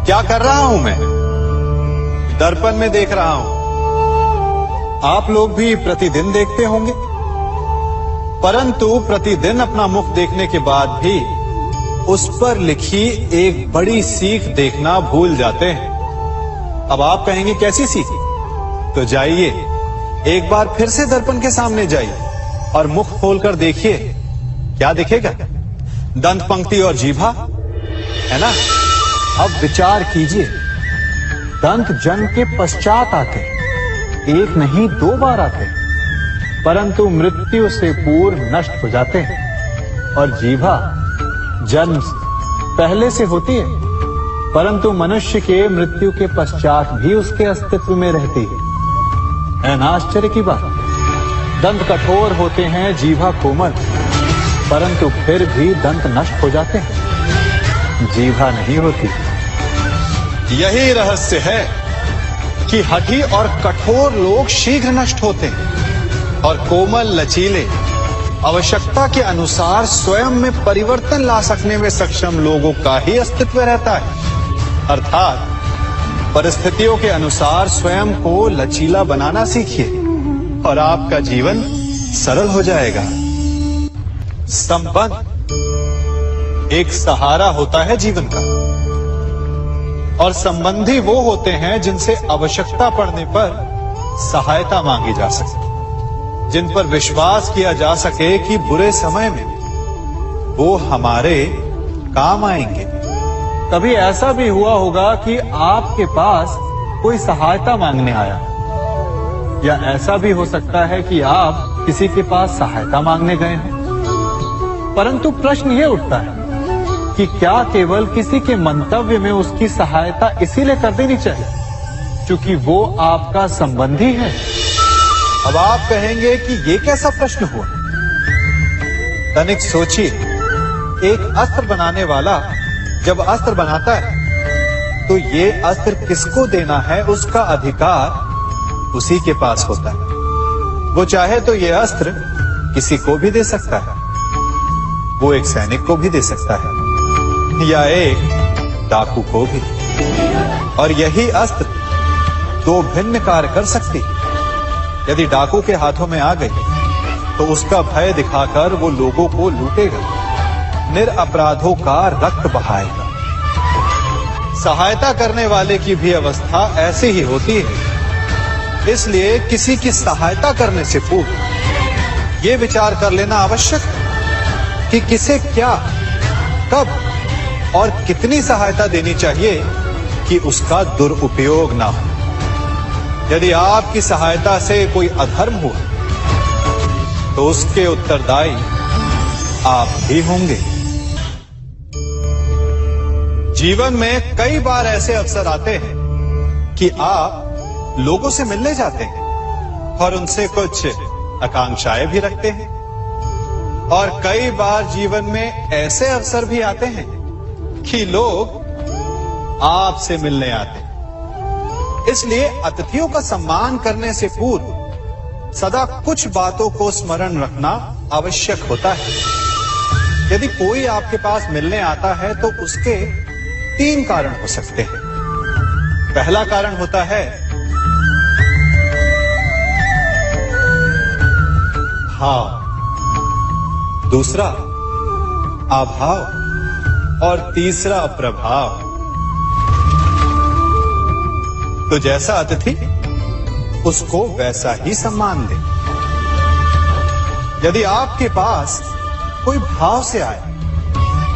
क्या कर रहा हूं मैं? दर्पण में देख रहा हूं। आप लोग भी प्रतिदिन देखते होंगे, परंतु प्रतिदिन अपना मुख देखने के बाद भी उस पर लिखी एक बड़ी सीख देखना भूल जाते हैं। अब आप कहेंगे कैसी सीख? तो जाइए, एक बार फिर से दर्पण के सामने जाइए और मुख खोलकर देखिए, क्या दिखेगा? दंत पंक्ति और जीभा, है ना? अब विचार कीजिए, दंत जन्म के पश्चात आते, एक नहीं 2 बार आते, परंतु मृत्यु से पूर्व नष्ट हो जाते हैं। और जीभा जन्म पहले से होती है, परंतु मनुष्य के मृत्यु के पश्चात भी उसके अस्तित्व में रहती है ना? आश्चर्य की बात। दंत कठोर होते हैं, जीभा कोमल, परंतु फिर भी दंत नष्ट हो जाते हैं, जीभा नहीं होती। यही रहस्य है कि हठी और कठोर लोग शीघ्र नष्ट होते हैं और कोमल लचीले आवश्यकता के अनुसार स्वयं में परिवर्तन ला सकने में सक्षम लोगों का ही अस्तित्व रहता है। अर्थात परिस्थितियों के अनुसार स्वयं को लचीला बनाना सीखिए और आपका जीवन सरल हो जाएगा। संबंध एक सहारा होता है जीवन का, और संबंधी वो होते हैं जिनसे आवश्यकता पड़ने पर सहायता मांगी जा सके, जिन पर विश्वास किया जा सके कि बुरे समय में वो हमारे काम आएंगे। कभी ऐसा भी हुआ होगा कि आपके पास कोई सहायता मांगने आया, या ऐसा भी हो सकता है कि आप किसी के पास सहायता मांगने गए हैं। परंतु प्रश्न ये उठता है कि क्या केवल किसी के मंतव्य में उसकी सहायता इसीलिए कर देनी चाहिए क्योंकि वो आपका संबंधी है? अब आप कहेंगे कि ये कैसा प्रश्न हुआ? तनिक सोचिए, एक अस्त्र बनाने वाला जब अस्त्र बनाता है तो ये अस्त्र किसको देना है उसका अधिकार उसी के पास होता है। वो चाहे तो ये अस्त्र किसी को भी दे सकता है, वो एक सैनिक को भी दे सकता है या एक डाकू को भी, और यही अस्त्र 2 भिन्न कार्य कर सकती है। यदि डाकू के हाथों में आ गई तो उसका भय दिखाकर वो लोगों को लूटेगा, निरपराधों का रक्त बहाएगा। सहायता करने वाले की भी अवस्था ऐसी ही होती है। इसलिए किसी की सहायता करने से पूर्व ये विचार कर लेना आवश्यक है कि किसे क्या, कब और कितनी सहायता देनी चाहिए कि उसका दुरुपयोग ना हो। यदि आपकी सहायता से कोई अधर्म हुआ तो उसके उत्तरदायी आप भी होंगे। जीवन में कई बार ऐसे अवसर आते हैं कि आप लोगों से मिलने जाते हैं और उनसे कुछ आकांक्षाएं भी रखते हैं, और कई बार जीवन में ऐसे अवसर भी आते हैं कि लोग आपसे मिलने आते हैं। इसलिए अतिथियों का सम्मान करने से पूर्व सदा कुछ बातों को स्मरण रखना आवश्यक होता है। यदि कोई आपके पास मिलने आता है तो उसके 3 कारण हो सकते हैं। पहला कारण होता है भाव, दूसरा अभाव और तीसरा प्रभाव। तो जैसा अतिथि उसको वैसा ही सम्मान दे। यदि आपके पास कोई भाव से आए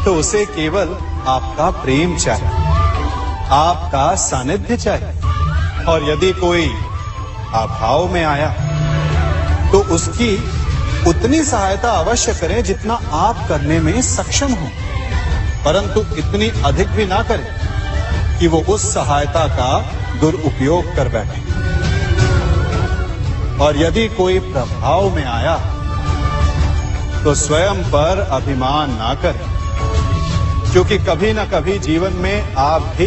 तो उसे केवल आपका प्रेम चाहिए, आपका सानिध्य चाहिए, और यदि कोई अभाव में आया तो उसकी उतनी सहायता अवश्य करें जितना आप करने में सक्षम हो, परंतु इतनी अधिक भी ना करें कि वो उस सहायता का दुरुपयोग कर बैठे। और यदि कोई प्रभाव में आया तो स्वयं पर अभिमान ना करें, क्योंकि कभी ना कभी जीवन में आप भी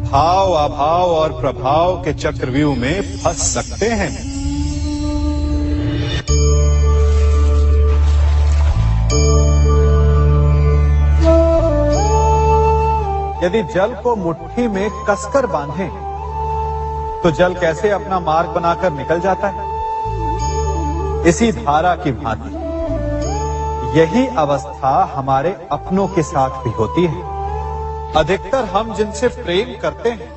भाव, अभाव और प्रभाव के चक्रव्यूह में फंस सकते हैं। यदि जल को मुट्ठी में कसकर बांधें, तो जल कैसे अपना मार्ग बनाकर निकल जाता है? इसी धारा की भांति यही अवस्था हमारे अपनों के साथ भी होती है। अधिकतर हम जिनसे प्रेम करते हैं,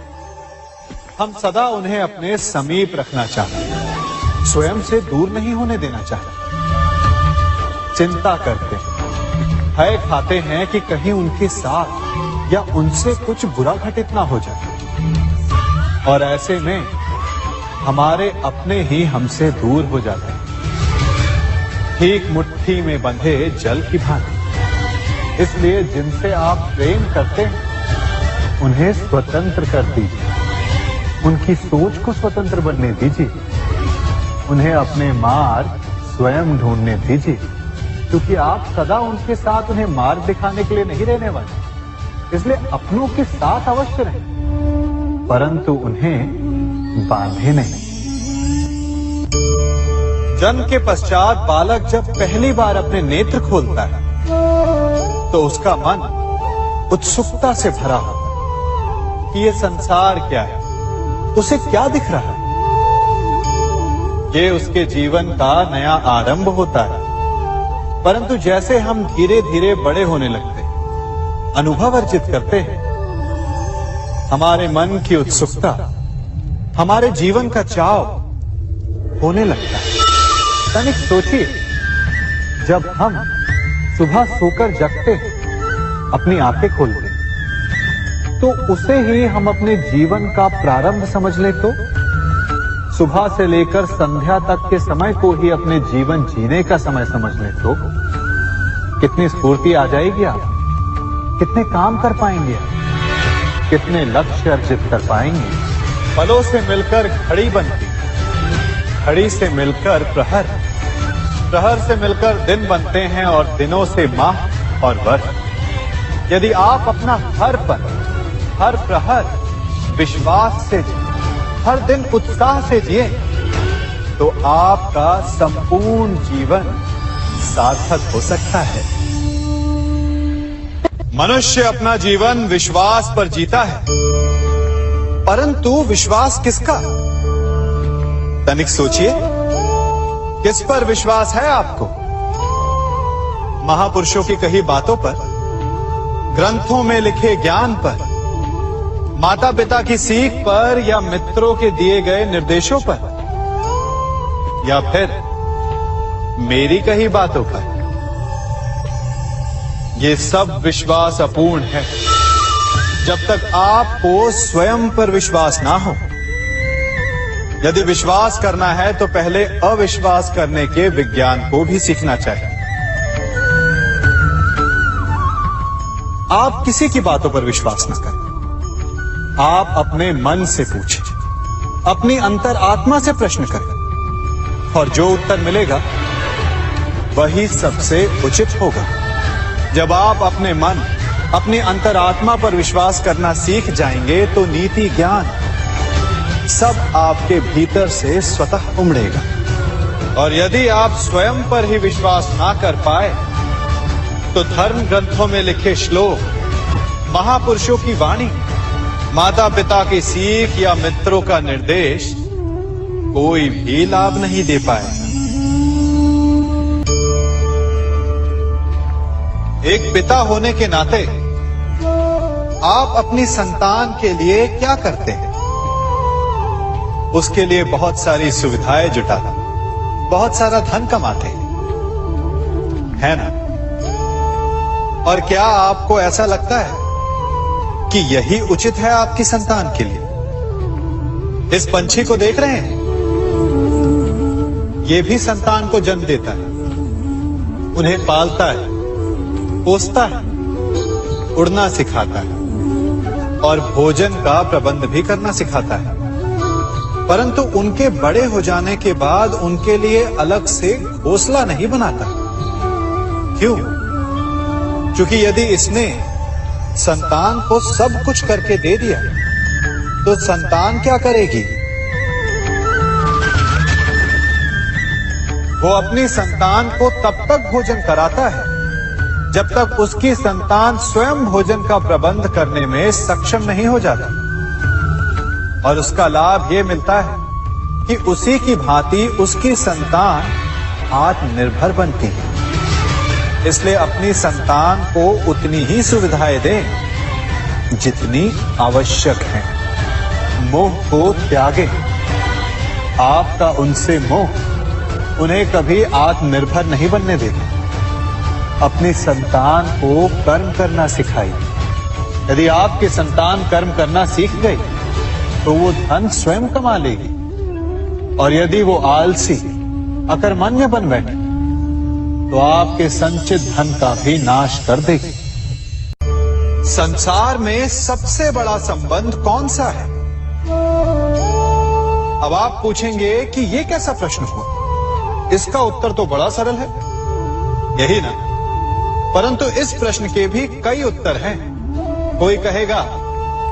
हम सदा उन्हें अपने समीप रखना चाहते हैं, स्वयं से दूर नहीं होने देना चाहते। चिंता करते हैं, भय खाते हैं कि कहीं उनके साथ या उनसे कुछ बुरा घटित ना हो जाए, और ऐसे में हमारे अपने ही हमसे दूर हो जाते हैं, ठीक मुट्ठी में बंधे जल की भांति। इसलिए जिनसे आप प्रेम करते हैं, उन्हें स्वतंत्र कर दीजिए, उनकी सोच को स्वतंत्र बनने दीजिए, उन्हें अपने मार्ग स्वयं ढूंढने दीजिए, क्योंकि आप सदा उनके साथ उन्हें मार्ग दिखाने के लिए नहीं रहने वाले। इसलिए अपनों के साथ अवश्य रहें, परंतु उन्हें बांधे नहीं। जन्म के पश्चात बालक जब पहली बार अपने नेत्र खोलता है, तो उसका मन उत्सुकता से भरा होता है कि ये संसार क्या है, उसे क्या दिख रहा है। ये उसके जीवन का नया आरंभ होता है। परंतु जैसे हम धीरे धीरे बड़े होने लगते हैं, अनुभव अर्जित करते हैं, हमारे मन की उत्सुकता, हमारे जीवन का चाव होने लगता है। तनिक सोचिए, जब हम सुबह सोकर जगते हैं, अपनी आंखें खोलते हैं, तो उसे ही हम अपने जीवन का प्रारंभ समझ ले, तो सुबह से लेकर संध्या तक के समय को ही अपने जीवन जीने का समय समझ ले, तो कितनी स्फूर्ति आ जाएगी। आप कितने काम कर पाएंगे, आप कितने लक्ष्य अर्जित कर पाएंगे। फलों से मिलकर घड़ी बनती, घड़ी से मिलकर प्रहर, प्रहर से मिलकर दिन बनते हैं, और दिनों से माह और वर्ष। यदि आप अपना हर पल, हर प्रहर विश्वास से, हर दिन उत्साह से जिए, तो आपका संपूर्ण जीवन सार्थक हो सकता है। मनुष्य अपना जीवन विश्वास पर जीता है, परंतु विश्वास किसका? तनिक सोचिए, किस पर विश्वास है आपको? महापुरुषों की कही बातों पर, ग्रंथों में लिखे ज्ञान पर, माता पिता की सीख पर, या मित्रों के दिए गए निर्देशों पर, या फिर मेरी कही बातों पर? ये सब विश्वास अपूर्ण है जब तक आपको स्वयं पर विश्वास ना हो। यदि विश्वास करना है तो पहले अविश्वास करने के विज्ञान को भी सीखना चाहिए। आप किसी की बातों पर विश्वास न करें, आप अपने मन से पूछें, अपनी अंतर आत्मा से प्रश्न करें, और जो उत्तर मिलेगा वही सबसे उचित होगा। जब आप अपने मन, अपनी अंतरात्मा पर विश्वास करना सीख जाएंगे, तो नीति ज्ञान सब आपके भीतर से स्वतः उमड़ेगा। और यदि आप स्वयं पर ही विश्वास ना कर पाए, तो धर्म ग्रंथों में लिखे श्लोक, महापुरुषों की वाणी, माता पिता की सीख या मित्रों का निर्देश कोई भी लाभ नहीं दे पाएगा। एक पिता होने के नाते आप अपनी संतान के लिए क्या करते हैं? उसके लिए बहुत सारी सुविधाएं जुटाते, बहुत सारा धन कमाते हैं ना? और क्या आपको ऐसा लगता है कि यही उचित है आपकी संतान के लिए? इस पंछी को देख रहे हैं, ये भी संतान को जन्म देता है, उन्हें पालता है, पोसता है, उड़ना सिखाता है और भोजन का प्रबंध भी करना सिखाता है। परंतु उनके बड़े हो जाने के बाद उनके लिए अलग से घोंसला नहीं बनाता। क्यों? क्योंकि यदि इसने संतान को सब कुछ करके दे दिया, तो संतान क्या करेगी? वो अपनी संतान को तब तक भोजन कराता है जब तक उसकी संतान स्वयं भोजन का प्रबंध करने में सक्षम नहीं हो जाती। और उसका लाभ यह मिलता है कि उसी की भांति उसकी संतान आत्मनिर्भर बनती है। इसलिए अपनी संतान को उतनी ही सुविधाएं दें जितनी आवश्यक है। मोह को त्यागें। आपका उनसे मोह उन्हें कभी आत्मनिर्भर नहीं बनने देगा। अपनी संतान को कर्म करना सिखाइए। यदि आपकी संतान कर्म करना सीख गई तो वो धन स्वयं कमा लेगी। और यदि वो आलसी अकर्मण्य बन बैठे तो आपके संचित धन का भी नाश कर देगी। संसार में सबसे बड़ा संबंध कौन सा है? अब आप पूछेंगे कि यह कैसा प्रश्न हुआ? इसका उत्तर तो बड़ा सरल है, यही ना? परंतु इस प्रश्न के भी कई उत्तर हैं। कोई कहेगा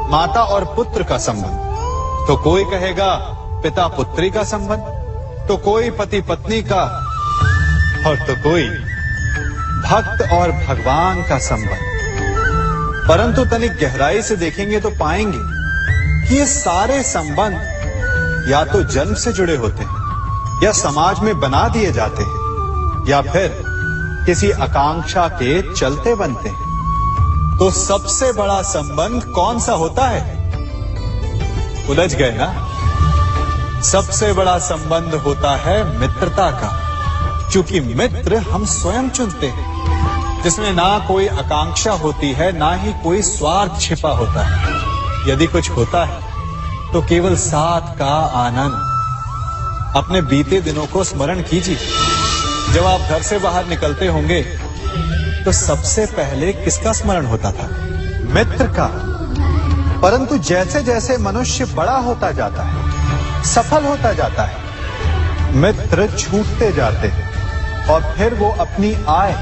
माता और पुत्र का संबंध, तो कोई कहेगा पिता पुत्री का संबंध, तो कोई पति पत्नी का, और तो कोई भक्त और भगवान का संबंध। परंतु तनिक गहराई से देखेंगे तो पाएंगे कि ये सारे संबंध या तो जन्म से जुड़े होते हैं, या समाज में बना दिए जाते हैं, या फिर किसी आकांक्षा के चलते बनते हैं। तो सबसे बड़ा संबंध कौन सा होता है? उलझ गए ना? सबसे बड़ा संबंध होता है मित्रता का, क्योंकि मित्र हम स्वयं चुनते हैं, जिसमें ना कोई आकांक्षा होती है, ना ही कोई स्वार्थ छिपा होता है। यदि कुछ होता है तो केवल साथ का आनंद। अपने बीते दिनों को स्मरण कीजिए। जब आप घर से बाहर निकलते होंगे तो सबसे पहले किसका स्मरण होता था? मित्र का। परंतु जैसे जैसे मनुष्य बड़ा होता जाता है, सफल होता जाता है, मित्र छूटते जाते हैं और फिर वो अपनी आय,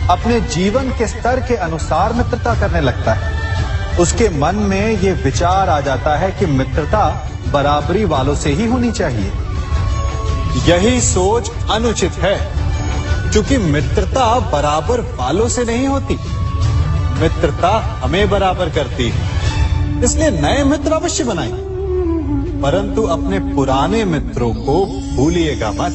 अपने जीवन के स्तर के अनुसार मित्रता करने लगता है। उसके मन में ये विचार आ जाता है कि मित्रता बराबरी वालों से ही होनी चाहिए। यही सोच अनुचित है, क्योंकि मित्रता बराबर वालों से नहीं होती। मित्रता हमें बराबर करती है। इसलिए नए मित्र अवश्य बनाएं, परंतु अपने पुराने मित्रों को भूलिएगा मत।